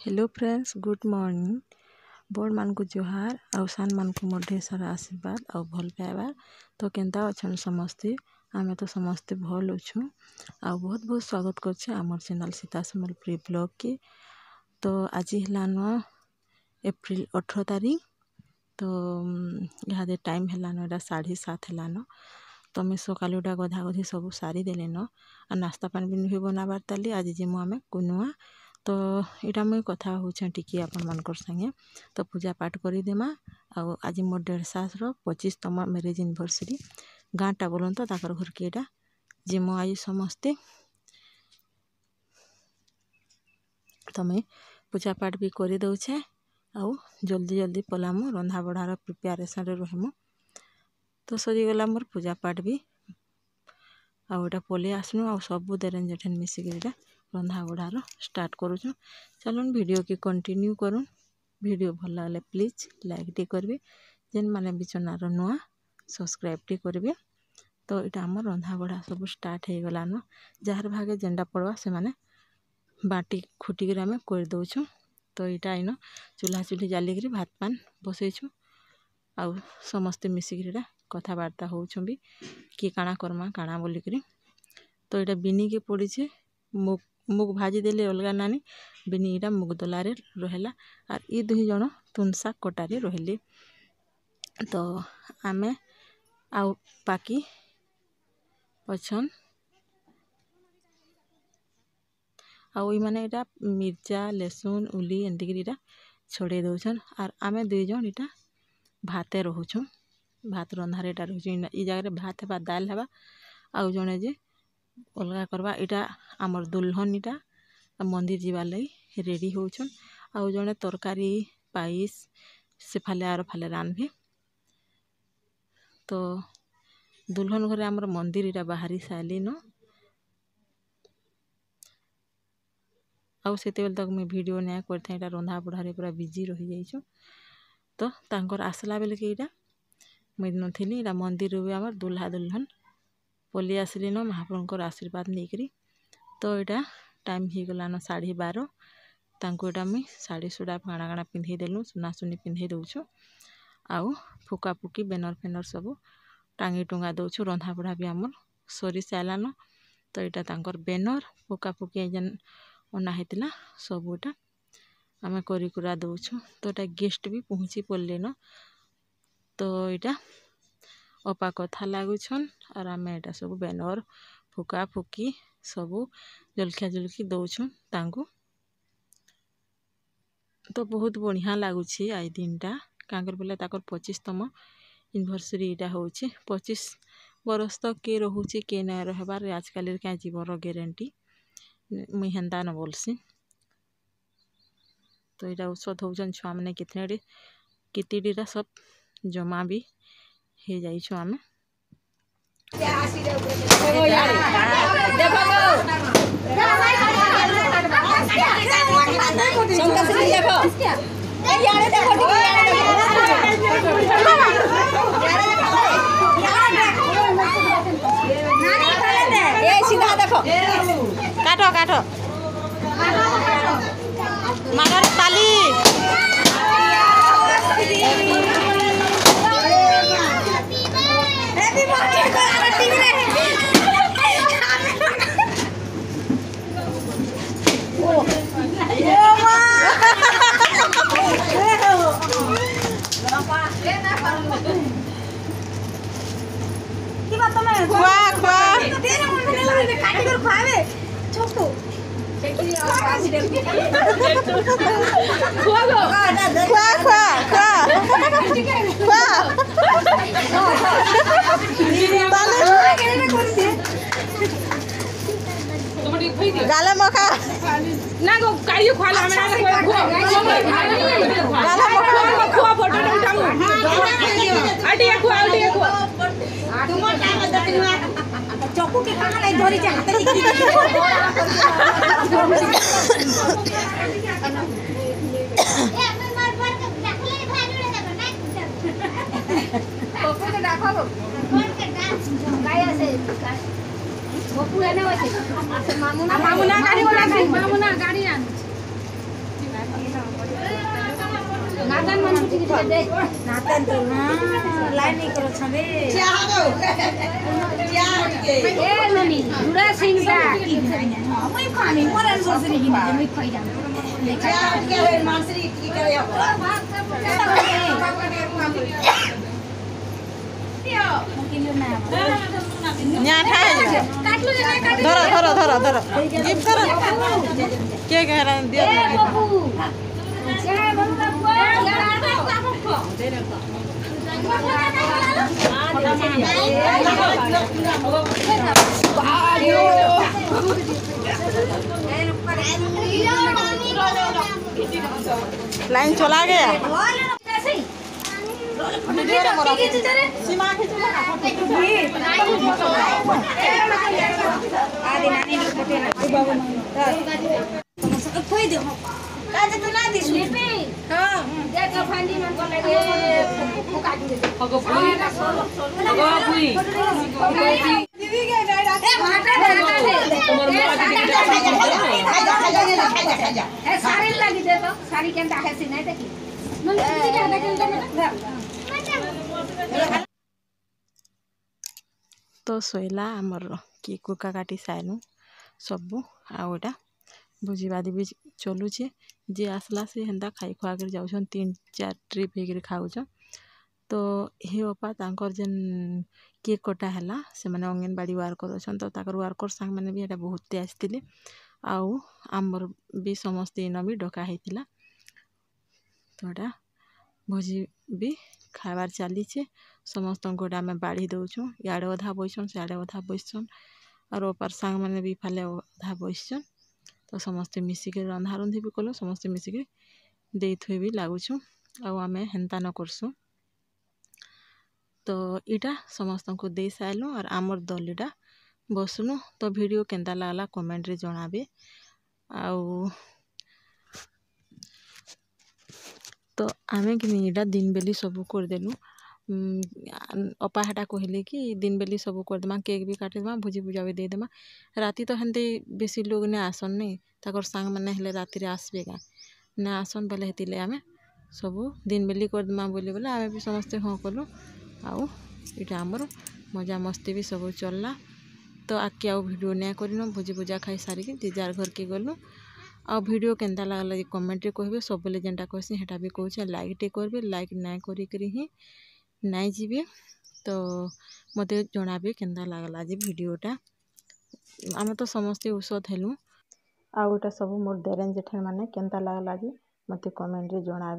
Hello friends good morning बड़ मान को जोहार आउ सान मान को मोर ढेर सारा आशीर्वाद आउ भल पाइबा। तो केनता अच्छन समस्ते आमे तो समस्ते भल अच्छु आउ बहुत बहुत स्वागत करछे आमर चैनल सीता सम्बलपुरी ब्लॉग के। तो आज हेलान एप्रिल 18 तारीख। तो यहाँ टाइम हेलान 7:30 हेलान। तो मैं सकाल उठा गधा गधी सब सारी देलेन आ नास्ता पानी भी नुहे बनाबार ताली आज जिमु आमे कुनुआ। तो इटा मुई कथा होछे टिकी आपन मानकर संगे। तो पूजा पाठ करी देमा आउ आज मोर 1.5 25तम मैरिज एनिवर्सरी गाँटा बोलन तो ताकर घर के इटा जिमु आज समस्ते। तो मैं पूजा पाठ भी करी दउछे आउ जल्दी जल्दी पलामु रंधा बढ़ार प्रिपेरेसन रे रहमु। तो सजी गला मोर पूजा पाठ भी आउ इटा पले आसनु आउ सबु देरेन जेठन मिसिक इटा रंधा बढ़ार स्टार्ट करूछु। चलन वीडियो के कंटिन्यू करूँ। वीडियो भल लगले प्लीज लाइक टी करबे जेन माने भी चैनल नुआ सब्सक्राइब टी करबे। तो इटा हमर रंधा बढ़ा सब स्टार्ट हे गलान जार भागे जेंडा पड़वा से माने बाटी खुटी के आमे कर दउछु। तो इटा इन चूल्हा चूल्ही जाली के भात पान बसैछु आउ समस्ते मिसिक इटा कथबार्ता होछु भी कि काना करमा काना बोली करी। तो इटा बिनी के पड़ी छे मुग भाजी देले अलगा नानी बिनी इटा मुग दलारे रहेला और ई दुही जण तुनसा कोटारे रहले। तो आमे आउ बाकी पछन आउ माने इटा मिर्चा लहसुन उली एंतिक इटा छोड़े दउछन और आमे दुई जण इटा भाते रहुछु भात रंधारे इटा रहुछु। ई जगह भात हेबा दाल हेबा आउ जणे जे अलगा करबा इटा आमर दुल्हन इटा मंदिर जीवा लई रेडी होछन आउ जणे तरकारी पाइस से फाले आर फाले रानभे। तो दुल्हन घरे आमर मंदिर इटा बाहरी साली न आउ सेते बेल तक मैं वीडियो नया करथे इटा रंधा बढ़ारे पूरा बिजी रही जाइछु। तो तांकर आसला बेले के इटा मैं नथिली इटा मंदिर रे आमर दुल्हा दुल्हन पली आसली न महाप्रभुंकर आशीर्वाद नेकरी। तो इटा टाइम ही गलान 12:30 तांको इटा मैं साड़ी सुड़ा काଣା काଣା पिंधे देलु सुना सुनी पिंधे दउछु आउ फुका फुकी बेनर फेनर सब टांगी टुंगा दउछु। रंधा बढ़ा भी आमर सरी सालान। तो इटा तांकर बेनर फुका फुकी जेन अना हेतिला सब इटा आमे करी कुरा दउछु। तो इटा गेस्ट भी पहुँची पड़ले न। तो इटा अपा कथा लागुछन और आमे इटा सब बेनर फुका फुकी सबू जलखिया जलखी दउछु तांको। तो बहुत बढ़िया लागुछि आज दिनटा कांकर बोले ताकर 25तम एनिवर्सरी इटा होछि। 25 बरस तक के रहुछि के न रहबार आजकल क्या जीवन गारंटी मुई हेंदा न बोलसी। तो इटा औषध होजन छुआ माने कितनीटा सब जमा भी हे जाइछु आमे। काटो काटो मागर ताली गाला मखा ना गो काइयो खाला हमरा गाला मखा खुआ फोटो उठामु आटिया खुआ तुमर टाइम दतिनुआ चक्कू के कहां लाई धरी जे हाथ निकली ए मैं मार पर डाकले भाई रे देबो ना पप्पू के डाको फोन के डांस गाया से पप्पू एने होय मामुना गाड़ी वाला मामुना गाड़ी आन नातन तो लाइन नहीं करो छबे ए ननी जुड़ा सिंह दा मैं खानी मरन सोचरी की मैं खाई जा मानसरी की करे धरो गिफ्ट करो क्या कह रहा है दिया लाइन चला गया सारी लगी दे तो सारी केंता है सी नहीं देखी तो सोइला आमर की कुका काटी साइनु सबू आउटा भोजीबादी भी चलुचे जी आसला से हेन्ता खाई खुआ कर जाऊन 3-4 ट्रिप होकर खाऊन तो हे अपा तांकर जेन केक कटा हैला से माने अंगनबाड़ी वर्कर अच्छा तो ताकर वर्कर सांग मैंने भी बहुत आसते आउ आमर भी समस्त इन भी डका होता तो भोजी भी खाबार चलीचे समस्त गोटा आम बाढ़ी दौचु इे अधा बैसन सियाड़े अधा बैसन और ओपार सांग मैंने भी फाले अधा बैसन तो समस्ते मिसिके रंधा रंधि भी कलु समस्ते मिसिके दे थुए भी लगुछु आम हेन्ता न करसु तो इटा समस्त को दे साइलु और आमर दलीटा बसलु तो वीडियो केन्ता लागला कमेंट रे जणाबे आउ तो आमे कि इटा दिन बेली सबू करदेलु अपा हेटा कहले कि दिन बेली सबू करदेमा केक भी काटिदेमा भोजी भुजा भी देदेमा राति तो हेन्ते बेसी लोग ने आसन नहीं ताकर सांग मैंने हेले राति रे आसबे का ना आसन बेले हेतिले आमे सबू दिन बेली करदेमा बोली बोले आमे भी समस्ते हाँ कलु आउ इटा आमर मजा मस्ती भी सब चलला तो आके आउ वीडियो नहीं करन भोजी भुजा खाई सारिकी जे जार घर के गलु आ वीडियो केन्ता लागला कमेंट रे कहबे सब बेले जेनटा कहसी हेटा भी कहूँ लाइक टे करबे लाइक ना करी ही नाई जीवे तो मते जणाबे केन्ता लागला जे वीडियोटा आम तो समस्ते औषध हेलु आ गोटा सब मोर देरेन जेठन माने केन्ता लागला जे मते कमेंट रे जणाबे।